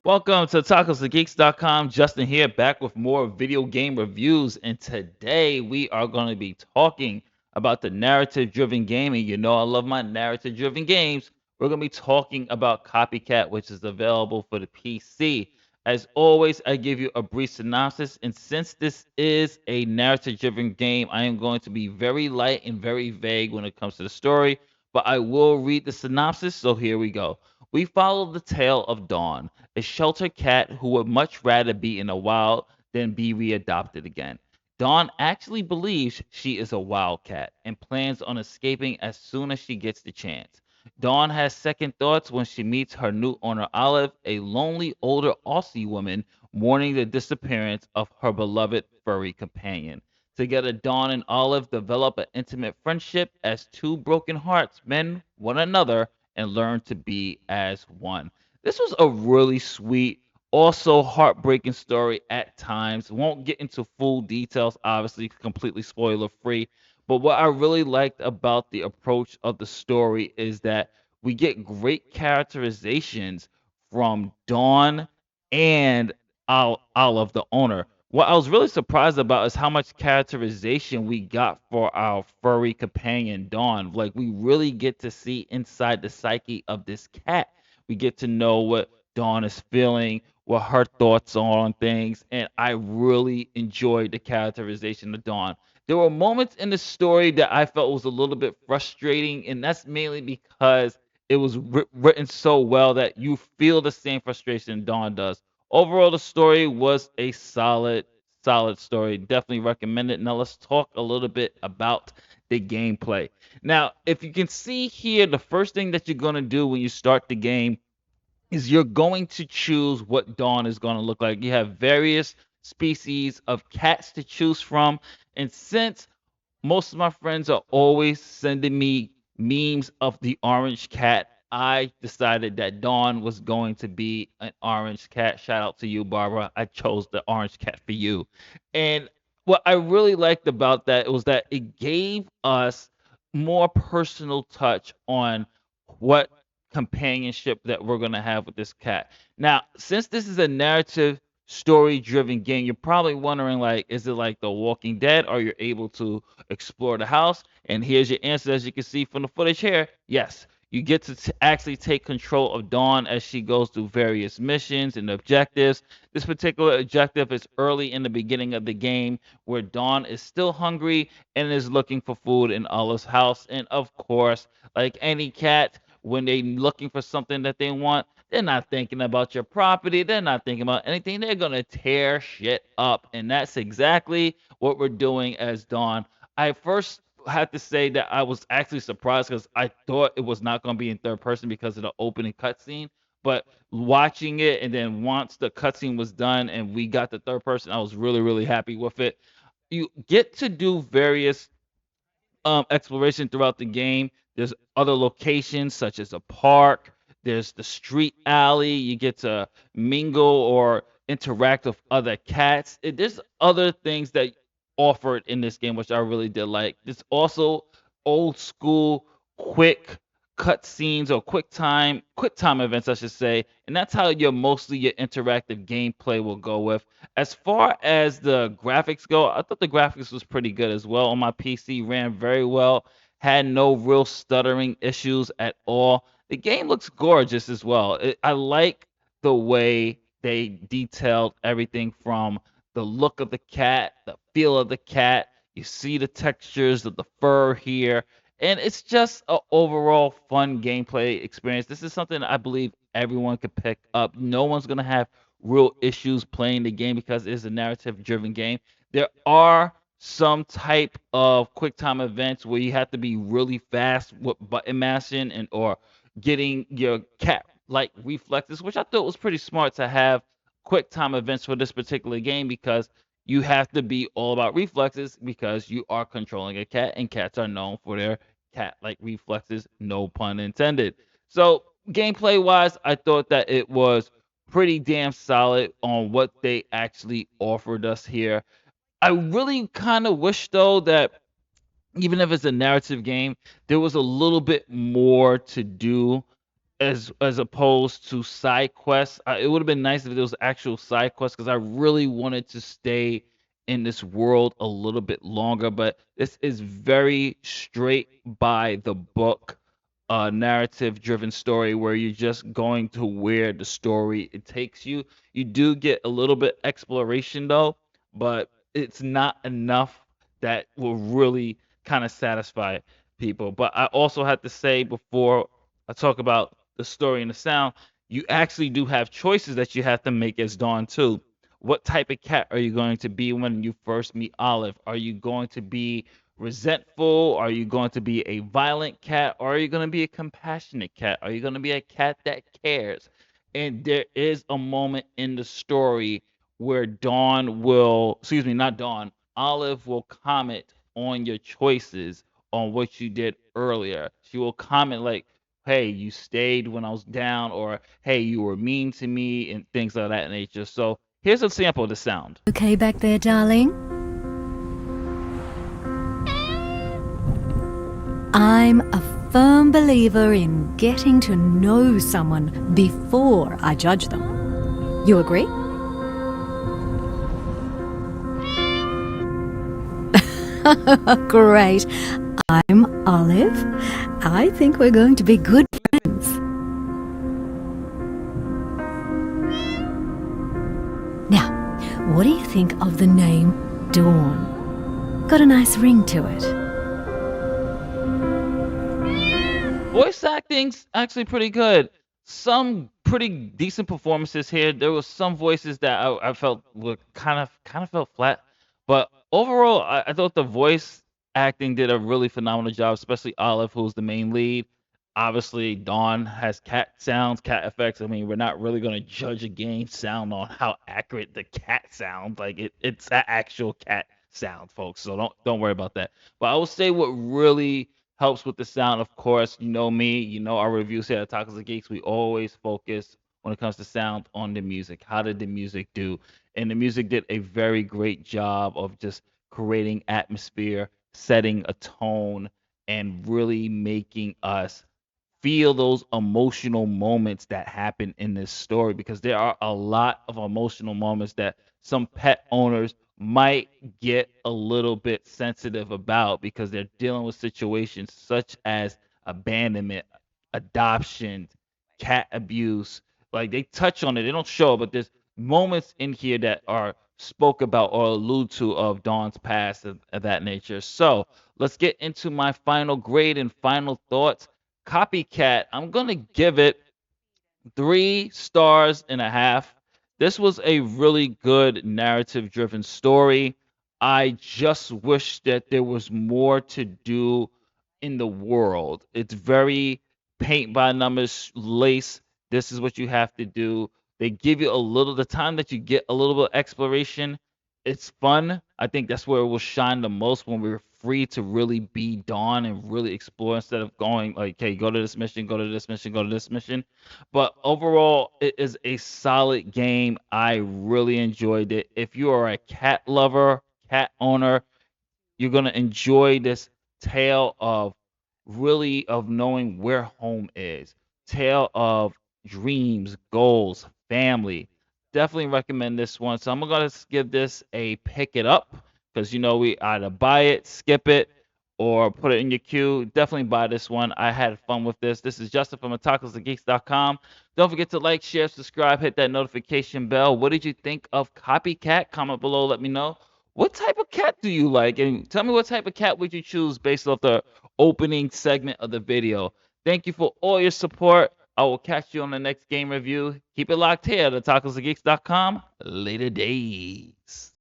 Welcome to tacosandgeeks.com. Justin here, back with more video game reviews. And today we are going to be talking about the narrative driven gaming. You know, I love my narrative driven games. We're going to be talking about Copycat, which is available for the PC. As always, I give you a brief synopsis. And since this is a narrative driven game, I am going to be very light and very vague when it comes to the story. But I will read the synopsis. So here we go. We follow the tale of Dawn, a shelter cat who would much rather be in the wild than be readopted again. Dawn actually believes she is a wildcat and plans on escaping as soon as she gets the chance. Dawn has second thoughts when she meets her new owner Olive, a lonely older Aussie woman mourning the disappearance of her beloved furry companion. Together, Dawn and Olive develop an intimate friendship as two broken hearts mend one another and learn to be as one. This was a really sweet, also heartbreaking story at times. Won't get into full details, obviously, completely spoiler free. But what I really liked about the approach of the story is that we get great characterizations from Dawn and Olive, the owner. What I was really surprised about is how much characterization we got for our furry companion, Dawn. Like, we really get to see inside the psyche of this cat. We get to know what Dawn is feeling, what her thoughts are on things, and I really enjoyed the characterization of Dawn. There were moments in the story that I felt was a little bit frustrating, and that's mainly because it was written so well that you feel the same frustration Dawn does. Overall, the story was a solid story. Definitely recommend it. Now let's talk a little bit about the gameplay. Now, if you can see here, the first thing that you're going to do when you start the game is you're going to choose what Dawn is going to look like. You have various species of cats to choose from. And since most of my friends are always sending me memes of the orange cat, I decided that Dawn was going to be an orange cat. Shout out to you, Barbara. I chose the orange cat for you. And what I really liked about that was that it gave us more personal touch on what companionship that we're going to have with this cat. Now, since this is a narrative story driven game, you're probably wondering, like, is it like The Walking Dead, or you're able to explore the house? And here's your answer. As you can see from the footage here, yes, you get to actually take control of Dawn as she goes through various missions and objectives. This particular objective is early in the beginning of the game, where Dawn is still hungry and is looking for food in Olive's house. And of course, like any cat, when they're looking for something that they want, they're not thinking about your property. They're not thinking about anything. They're going to tear shit up. And that's exactly what we're doing as Dawn. I first had to say that I was actually surprised because I thought it was not going to be in third person because of the opening cutscene. But watching it, and then once the cutscene was done and we got the third person, I was really, really happy with it. You get to do various exploration throughout the game. There's other locations such as a park. There's the street alley. You get to mingle or interact with other cats. There's other things that offered in this game, which I really did like. There's also old school, quick cut scenes or quick time events, I should say, and that's how your interactive gameplay will go with. As far as the graphics go, I thought the graphics was pretty good as well. On my PC, ran very well, had no real stuttering issues at all. The game looks gorgeous as well. I like the way they detailed everything from the look of the cat, the feel of the cat. You see the textures of the fur here, and it's just an overall fun gameplay experience. This is something I believe everyone could pick up. No one's gonna have real issues playing the game because it is a narrative driven game. There are some type of quick time events where you have to be really fast with button mashing and or getting your cat like reflexes, which I thought was pretty smart to have quick time events for this particular game because you have to be all about reflexes because you are controlling a cat and cats are known for their cat like reflexes, no pun intended. So gameplay wise, I thought that it was pretty damn solid on what they actually offered us here. I really kind of wish though that even if it's a narrative game, there was a little bit more to do as opposed to side quests. It would have been nice if there was actual side quests because I really wanted to stay in this world a little bit longer. But this is very straight by the book, narrative driven story where you're just going to where the story it takes you. You do get a little bit exploration though, but it's not enough that will really kind of satisfy people. But I also have to say before I talk about the story and the sound, you actually do have choices that you have to make as Dawn too. What type of cat are you going to be when you first meet Olive? Are you going to be resentful? Are you going to be a violent cat? Or are you going to be a compassionate cat? Are you going to be a cat that cares? And there is a moment in the story where Dawn will, excuse me, not Dawn, Olive will comment on your choices on what you did earlier. She will comment like, hey, you stayed when I was down, or hey, you were mean to me, and things of that nature. So here's a sample of the sound. Okay back there, darling? I'm a firm believer in getting to know someone before I judge them. You agree? Great. I'm Olive. I think we're going to be good friends. Now, what do you think of the name Dawn? Got a nice ring to it. Voice acting's actually pretty good. Some pretty decent performances here. There was some voices that I felt were kind of felt flat, but overall, I thought the voice acting did a really phenomenal job, especially Olive, who's the main lead. Obviously, Dawn has cat sounds, cat effects. I mean, we're not really going to judge a game sound on how accurate the cat sounds. Like it's that actual cat sound, folks. So don't worry about that. But I will say what really helps with the sound, of course. You know me, you know our reviews here at Tacos and Geeks. We always focus when it comes to sound on the music. How did the music do? And the music did a very great job of just creating atmosphere, setting a tone, and really making us feel those emotional moments that happen in this story, because there are a lot of emotional moments that some pet owners might get a little bit sensitive about because they're dealing with situations such as abandonment, adoption, cat abuse. Like they touch on it, they don't show it, but there's moments in here that are spoke about or allude to of Dawn's past of that nature. So let's get into my final grade and final thoughts. Copycat, I'm gonna give it 3 stars and a half. This was a really good narrative driven story. I just wish that there was more to do in the world. It's very paint by numbers, lace. This is what you have to do. They give you a little, the time that you get a little bit of exploration, it's fun. I think that's where it will shine the most, when we're free to really be Dawn and really explore instead of going like, hey, go to this mission, go to this mission, go to this mission. But overall, it is a solid game. I really enjoyed it. If you are a cat lover, cat owner, you're gonna enjoy this tale of really of knowing where home is. Tale of dreams, goals, family. Definitely recommend this one. So I'm gonna give this a pick it up, because you know we either buy it, skip it, or put it in your queue. Definitely buy this one. I had fun with this. This is Justin from tacosandgeeks.com. Don't forget to like, share, subscribe, hit that notification bell. What did you think of Copycat? Comment below, let me know. What type of cat do you like? And tell me, what type of cat would you choose based off the opening segment of the video. Thank you for all your support. I will catch you on the next game review. Keep it locked here at tacosandgeeks.com. Later days.